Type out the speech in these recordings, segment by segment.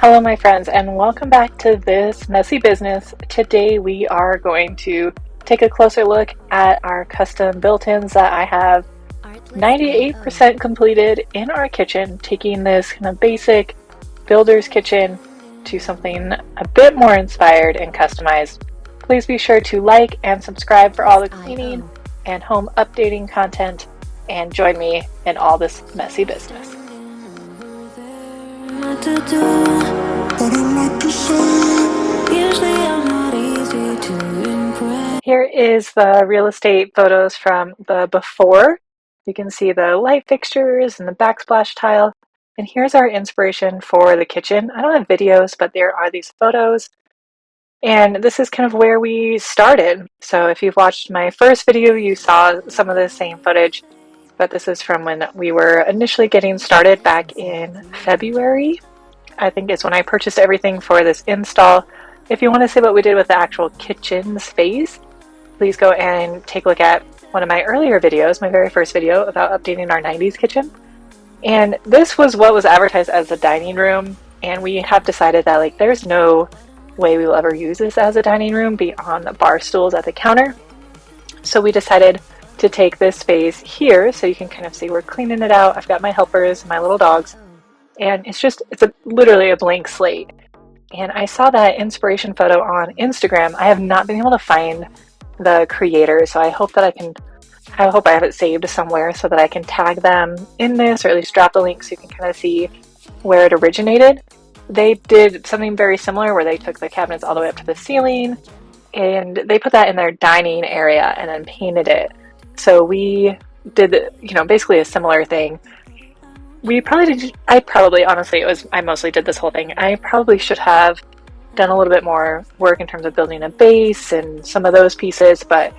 Hello my friends, and welcome back to This Messy Business. Today we are going to take a closer look at our custom built-ins that I have 98% completed in our kitchen, taking this kind of basic builder's kitchen to something a bit more inspired and customized. Please be sure to like and subscribe for all the cleaning and home updating content, and join me in all this messy business. Here is the real estate photos from the before. You can see the light fixtures and the backsplash tile. And here's our inspiration for the kitchen. I don't have videos, but there are these photos. And this is kind of where we started. So if you've watched my first video, you saw some of the same footage. But this is from when we were initially getting started back in February. I think is when I purchased everything for this install. If you want to see what we did with the actual kitchen space, please go and take a look at one of my earlier videos, my very first video about updating our 90s kitchen. And this was what was advertised as the dining room, and we have decided that there's no way we will ever use this as a dining room beyond the bar stools at the counter. So we decided to take this space here so you can kind of see we're cleaning it out. I've got my helpers, my little dogs, and it's literally a blank slate. And I saw that inspiration photo on Instagram. I have not been able to find the creator, so I hope I have it saved somewhere so that I can tag them in this, or at least drop the link so you can kind of see where it originated. They did something very similar where they took the cabinets all the way up to the ceiling and they put that in their dining area and then painted it. So we did, basically a similar thing. I mostly did this whole thing. I probably should have done a little bit more work in terms of building a base and some of those pieces, but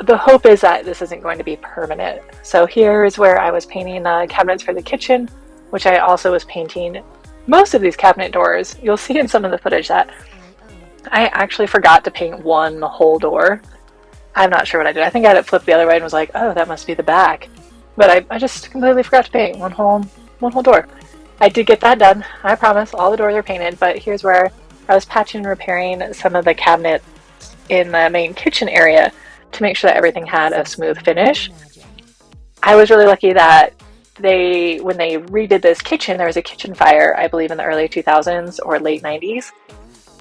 the hope is that this isn't going to be permanent. So here is where I was painting the cabinets for the kitchen, which I also was painting most of these cabinet doors. You'll see in some of the footage that I actually forgot to paint one whole door. I'm not sure what I did. I think I had it flipped the other way and was like, oh, that must be the back. But I just completely forgot to paint one whole door. I did get that done. I promise. All the doors are painted. But here's where I was patching and repairing some of the cabinets in the main kitchen area to make sure that everything had a smooth finish. I was really lucky that when they redid this kitchen, there was a kitchen fire, I believe in the early 2000s or late 90s.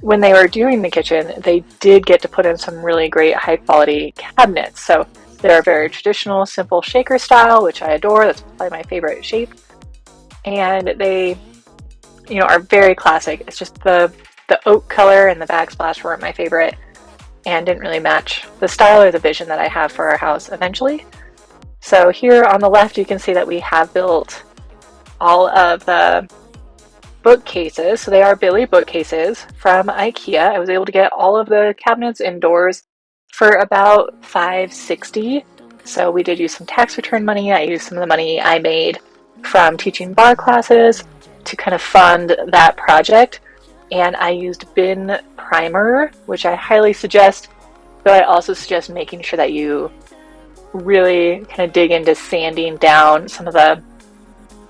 When they were doing the kitchen, they did get to put in some really great high quality cabinets. So they're very traditional, simple shaker style, which I adore. That's probably my favorite shape. And they, are very classic. It's just the oak color and the backsplash weren't my favorite and didn't really match the style or the vision that I have for our house eventually. So here on the left, you can see that we have built all of the bookcases. So they are Billy bookcases from IKEA. I was able to get all of the cabinets indoors for about $560. So we did use some tax return money. I used some of the money I made from teaching bar classes to kind of fund that project. And I used bin primer, which I highly suggest, but I also suggest making sure that you really kind of dig into sanding down some of the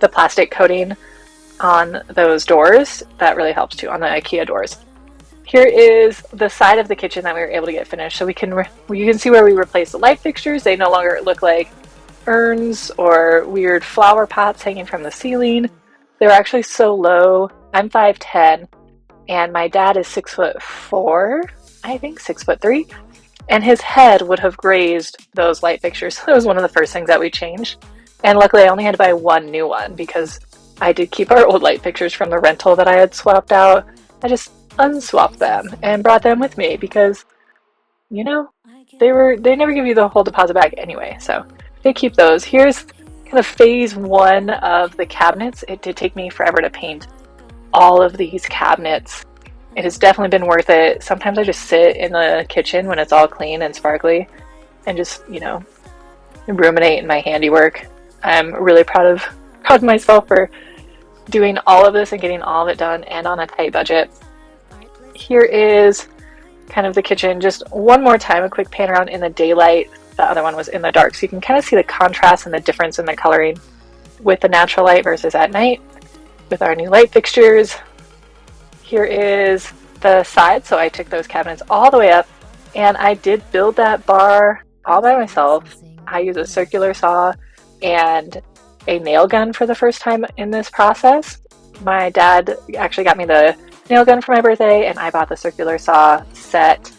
plastic coating on those doors. That really helps too on the IKEA doors. Here is the side of the kitchen that we were able to get finished. So you can see where we replaced the light fixtures. They no longer look like urns or weird flower pots hanging from the ceiling. They were actually so low. I'm 5'10", and my dad is 6'4", I think 6'3", and his head would have grazed those light fixtures. So that was one of the first things that we changed. And luckily I only had to buy one new one because I did keep our old light fixtures from the rental that I had swapped out. I just unswapped them and brought them with me because, they never give you the whole deposit back anyway. So they keep those. Here's kind of phase one of the cabinets. It did take me forever to paint all of these cabinets. It has definitely been worth it. Sometimes I just sit in the kitchen when it's all clean and sparkly and just, ruminate in my handiwork. I'm really proud of myself for doing all of this and getting all of it done and on a tight budget. Here is kind of the kitchen. Just one more time, a quick pan around in the daylight. The other one was in the dark. So you can kind of see the contrast and the difference in the coloring with the natural light versus at night with our new light fixtures. here is the side. So I took those cabinets all the way up, and I did build that bar all by myself. I use a circular saw and a nail gun for the first time in this process. My dad actually got me the nail gun for my birthday, and I bought the circular saw set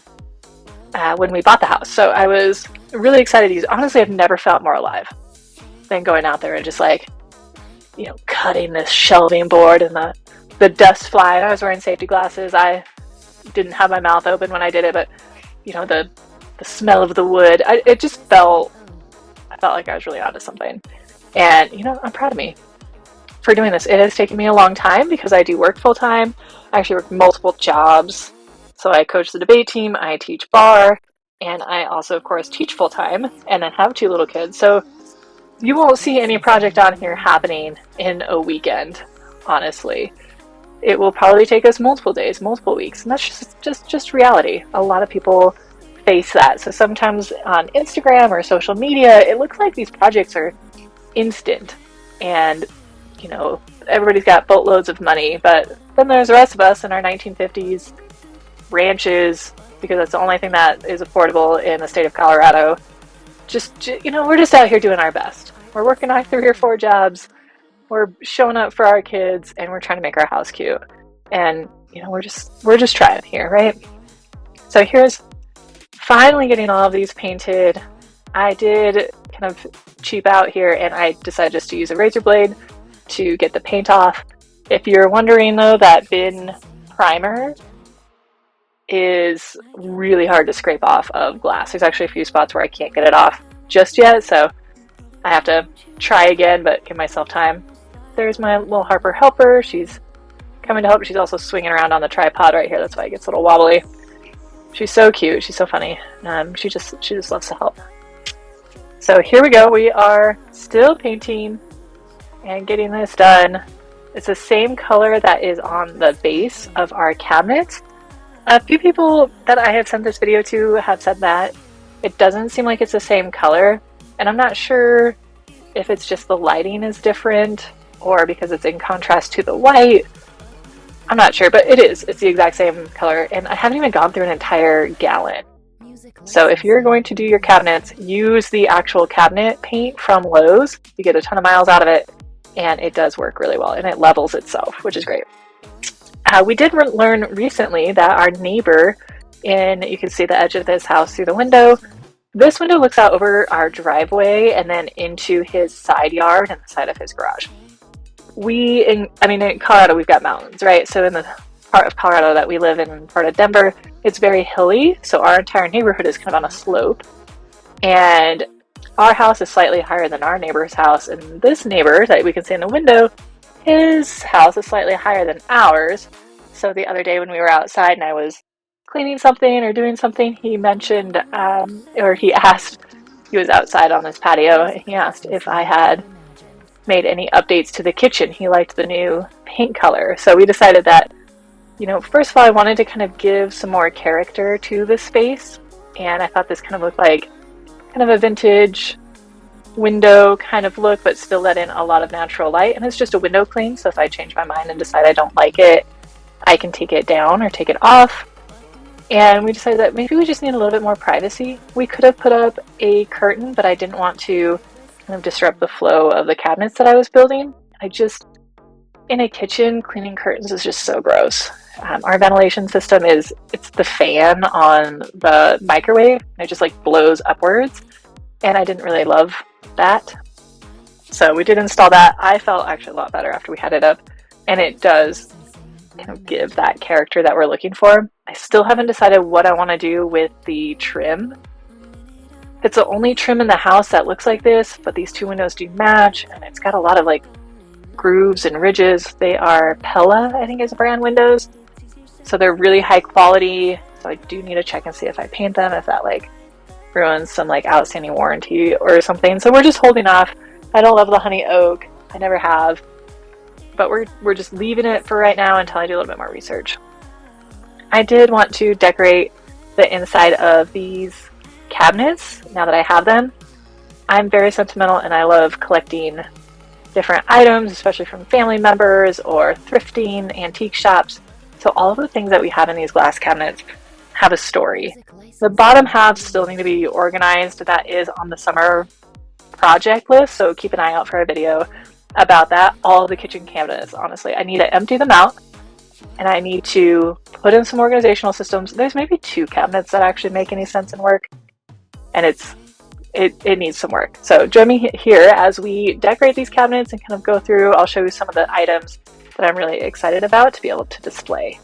when we bought the house. So I was really excited to use it. Honestly, I've never felt more alive than going out there and just like, you know, cutting this shelving board and the dust flying. I was wearing safety glasses. I didn't have my mouth open when I did it, but you know, the smell of the wood, I felt like I was really onto something. And you know, I'm proud of me for doing this. It has taken me a long time because I do work full time. I actually work multiple jobs. So I coach the debate team, I teach bar, and I also of course teach full time and then have 2 little kids. So you won't see any project on here happening in a weekend, honestly. It will probably take us multiple days, multiple weeks, and that's just reality. A lot of people face that. So sometimes on Instagram or social media, it looks like these projects are instant and, you know, everybody's got boatloads of money, but then there's the rest of us in our 1950s ranches, because that's the only thing that is affordable in the state of Colorado. You know, we're just out here doing our best. We're working on 3 or 4 jobs. We're showing up for our kids, and we're trying to make our house cute. And you know, we're just trying here, right? So here's finally getting all of these painted. I did kind of cheap out here, and I decided just to use a razor blade to get the paint off. If you're wondering though, that bin primer is really hard to scrape off of glass. There's actually a few spots where I can't get it off just yet, so I have to try again, but give myself time. There's my little Harper helper. She's coming to help. She's also swinging around on the tripod right here. That's why it gets a little wobbly. She's so cute. She's so funny. She just loves to help. So here we go. We are still painting and getting this done. It's the same color that is on the base of our cabinets. A few people that I have sent this video to have said that it doesn't seem like it's the same color, and I'm not sure if it's just the lighting is different or because it's in contrast to the white. I'm not sure, but it is. It's the exact same color, and I haven't even gone through an entire gallon. So if you're going to do your cabinets, use the actual cabinet paint from Lowe's. You get a ton of miles out of it, and it does work really well, and it levels itself, which is great. We did learn recently that our neighbor, you can see the edge of this house through the window. This window looks out over our driveway and then into his side yard and the side of his garage. In Colorado, we've got mountains, right? So in the part of Colorado that we live in, part of Denver, it's very hilly. So our entire neighborhood is kind of on a slope. And our house is slightly higher than our neighbor's house. And this neighbor that we can see in the window, his house is slightly higher than ours. So the other day when we were outside and I was cleaning something or doing something, he mentioned, he asked, he was outside on his patio, and he asked if I had made any updates to the kitchen. He liked the new paint color. So we decided that, you know, first of all, I wanted to kind of give some more character to the space. And I thought this kind of looked like kind of a vintage window kind of look, but still let in a lot of natural light. And it's just a window clean. So if I change my mind and decide I don't like it, I can take it down or take it off. And we decided that maybe we just need a little bit more privacy. We could have put up a curtain, but I didn't want to kind of disrupt the flow of the cabinets that I was building. In a kitchen, cleaning curtains is just so gross. Our ventilation system it's the fan on the microwave. It just like blows upwards. And I didn't really love that. So we did install that. I felt actually a lot better after we had it up. And it does kind of give that character that we're looking for. I still haven't decided what I want to do with the trim. It's the only trim in the house that looks like this, but these 2 windows do match, and it's got a lot of like grooves and ridges. They are Pella, I think is the brand windows. So they're really high quality. So I do need to check and see if I paint them, if that like ruins some like outstanding warranty or something. So we're just holding off. I don't love the honey oak. I never have. But we're just leaving it for right now until I do a little bit more research. I did want to decorate the inside of these cabinets now that I have them. I'm very sentimental and I love collecting different items, especially from family members or thrifting, antique shops. So all of the things that we have in these glass cabinets have a story. The bottom half still need to be organized. That is on the summer project list, so keep an eye out for a video about that. All of the kitchen cabinets, honestly, I need to empty them out and I need to put in some organizational systems. There's maybe 2 cabinets that actually make any sense and work, and it needs some work. So join me here as we decorate these cabinets and kind of go through. I'll show you some of the items that I'm really excited about to be able to display.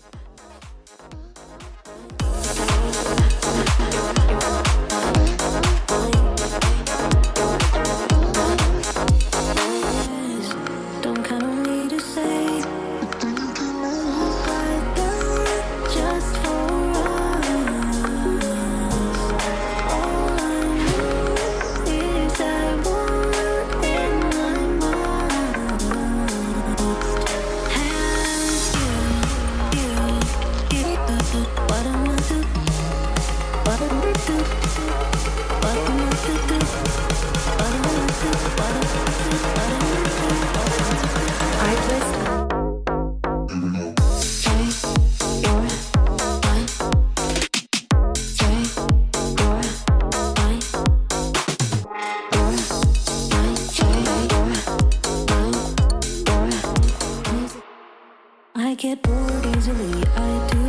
I get bored easily, I do.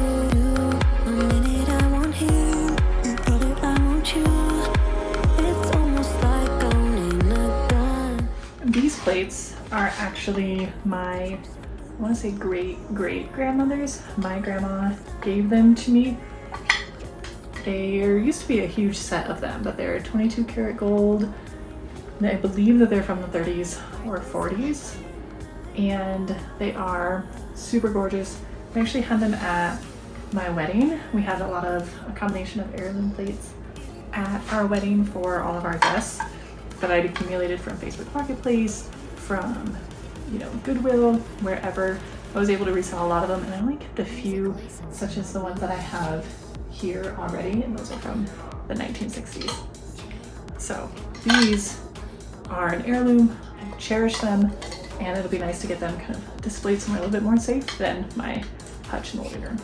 A minute I want him, another I want you. It's almost like owning a gun. These plates are actually my, I want to say great-great-grandmother's. My grandma gave them to me. There used to be a huge set of them, but they're 22 karat gold. I believe that they're from the 30s or 40s, and they are super gorgeous. We actually had them at my wedding. We had a combination of heirloom plates at our wedding for all of our guests that I'd accumulated from Facebook Marketplace, from Goodwill, wherever. I was able to resell a lot of them, and I only kept a few, such as the ones that I have here already, and those are from the 1960s. So these are an heirloom. I cherish them, and it'll be nice to get them kind of displayed somewhere a little bit more safe than my hutch in the living room.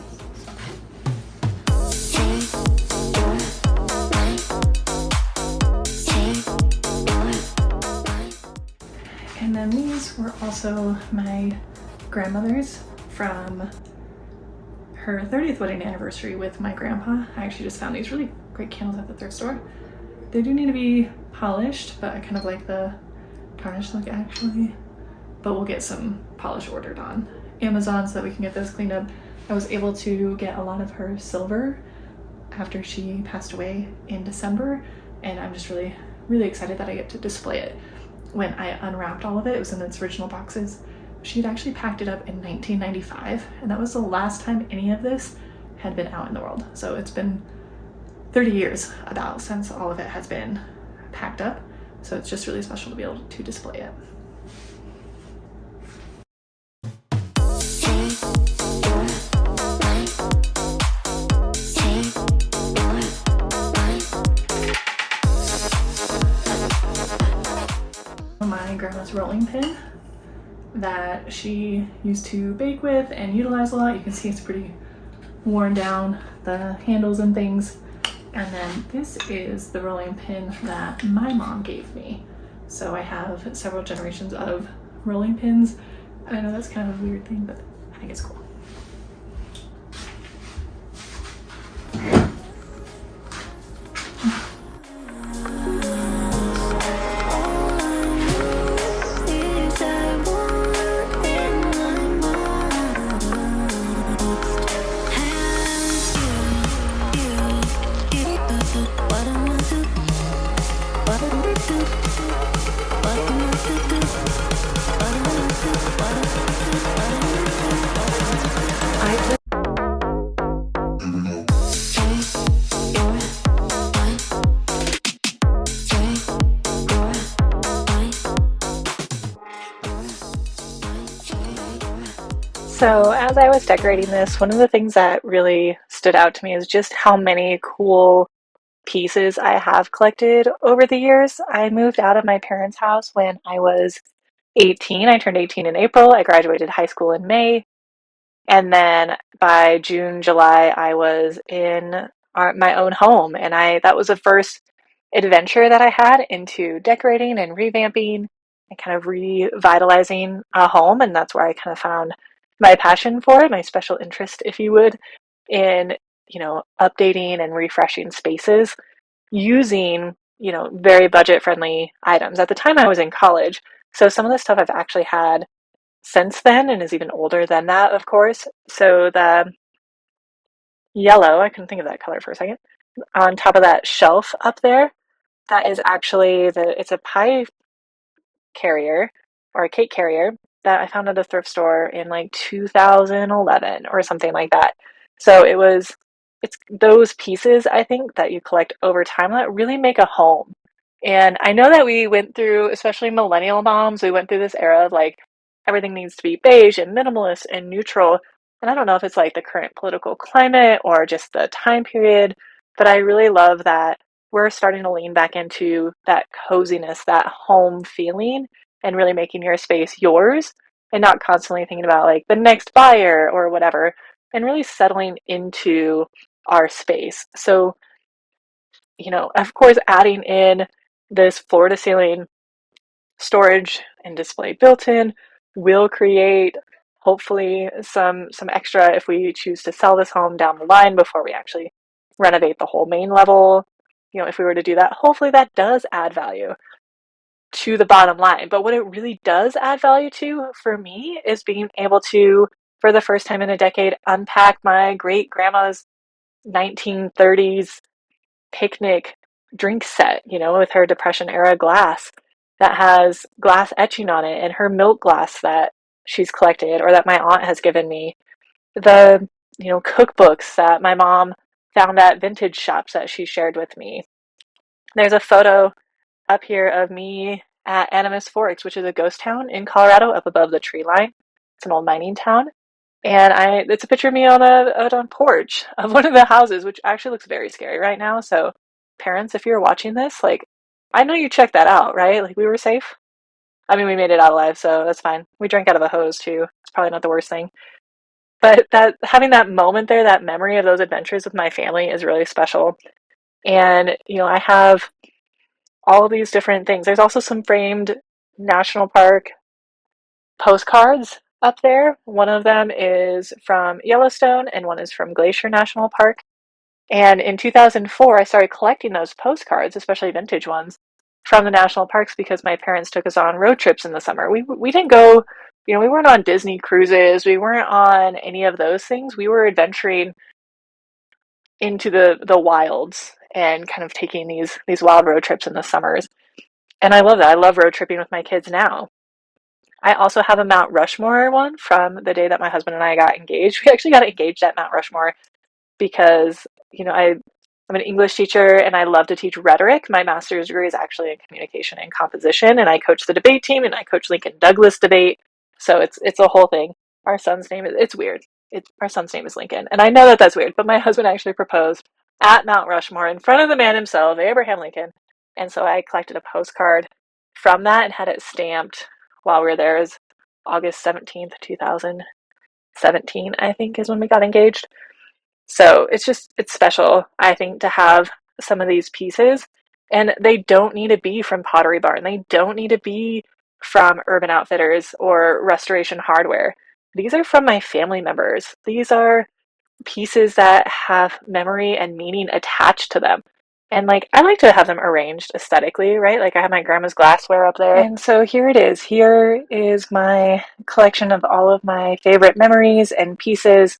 And then these were also my grandmother's from her 30th wedding anniversary with my grandpa. I actually just found these really great candles at the thrift store. They do need to be polished, but I kind of like the tarnished look actually. But we'll get some polish ordered on Amazon so that we can get those cleaned up. I was able to get a lot of her silver after she passed away in December, and I'm just really, really excited that I get to display it. When I unwrapped all of it, it was in its original boxes. She had actually packed it up in 1995, and that was the last time any of this had been out in the world. So it's been 30 years about since all of it has been packed up. So it's just really special to be able to display it. My grandma's rolling pin that she used to bake with and utilize a lot. You can see it's pretty worn down, the handles and things. And then this is the rolling pin that my mom gave me. So I have several generations of rolling pins. I know that's kind of a weird thing, but I think it's cool. So as I was decorating this, one of the things that really stood out to me is just how many cool pieces I have collected over the years. I moved out of my parents' house when I was 18. I turned 18 in April. I graduated high school in May. And then by June, July, I was in my own home, and that was the first adventure that I had into decorating and revamping and kind of revitalizing a home. And that's where I kind of found my passion for it, my special interest, if you would, in, updating and refreshing spaces using, very budget friendly items. At the time I was in college, so some of the stuff I've actually had since then and is even older than that, of course. So the yellow, I couldn't think of that color for a second, on top of that shelf up there, that is actually it's a pie carrier or a cake carrier that I found at a thrift store in like 2011 or something like that. So it's those pieces, I think, that you collect over time that really make a home. And I know that we went through, especially millennial moms, we went through this era of like everything needs to be beige and minimalist and neutral. And I don't know if it's like the current political climate or just the time period, but I really love that we're starting to lean back into that coziness, that home feeling, and really making your space yours and not constantly thinking about like the next buyer or whatever, and really settling into our space. So, of course, adding in this floor to ceiling storage and display built in will create hopefully some extra if we choose to sell this home down the line before we actually renovate the whole main level. If we were to do that, hopefully that does add value to the bottom line. But what it really does add value to for me is being able to, for the first time in a decade, unpack my great grandma's 1930s picnic drink set, with her Depression era glass that has glass etching on it, and her milk glass that she's collected or that my aunt has given me. The, cookbooks that my mom found at vintage shops that she shared with me. There's a photo up here of me at Animas Forks, which is a ghost town in Colorado up above the tree line. It's an old mining town. And it's a picture of me on a porch of one of the houses, which actually looks very scary right now. So parents, if you're watching this, like, I know you checked that out, right? Like, we were safe. I mean, we made it out alive, so that's fine. We drank out of a hose too. It's probably not the worst thing. But that having that moment there, that memory of those adventures with my family is really special. And, I have all these different things. There's also some framed national park postcards up there. One of them is from Yellowstone and one is from Glacier National Park. And in 2004, I started collecting those postcards, especially vintage ones, from the national parks because my parents took us on road trips in the summer. We didn't go, we weren't on Disney cruises. We weren't on any of those things. We were adventuring into the wilds and kind of taking these wild road trips in the summers. And I love that. I love road tripping with my kids now. I also have a Mount Rushmore one from the day that my husband and I got engaged. We actually got engaged at Mount Rushmore because, I'm an English teacher and I love to teach rhetoric. My master's degree is actually in communication and composition, and I coach the debate team and I coach Lincoln Douglas debate. So it's a whole thing. Our son's name it's weird. Our son's name is Lincoln. And I know that that's weird, but my husband actually proposed at Mount Rushmore in front of the man himself, Abraham Lincoln. And so I collected a postcard from that and had it stamped while we were there. It was August 17th, 2017, I think, is when we got engaged. So it's special, I think, to have some of these pieces. And they don't need to be from Pottery Barn. They don't need to be from Urban Outfitters or Restoration Hardware. These are from my family members. These are pieces that have memory and meaning attached to them. And like, I like to have them arranged aesthetically, right? Like I have my grandma's glassware up there. And so here it is. Here is my collection of all of my favorite memories and pieces.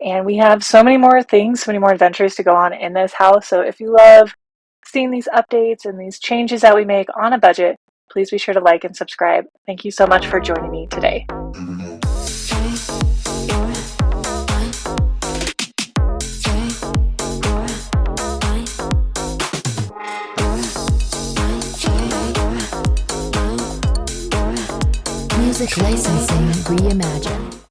And we have so many more things, so many more adventures to go on in this house. So if you love seeing these updates and these changes that we make on a budget, please be sure to like and subscribe. Thank you so much for joining me today. Music licensing reimagined.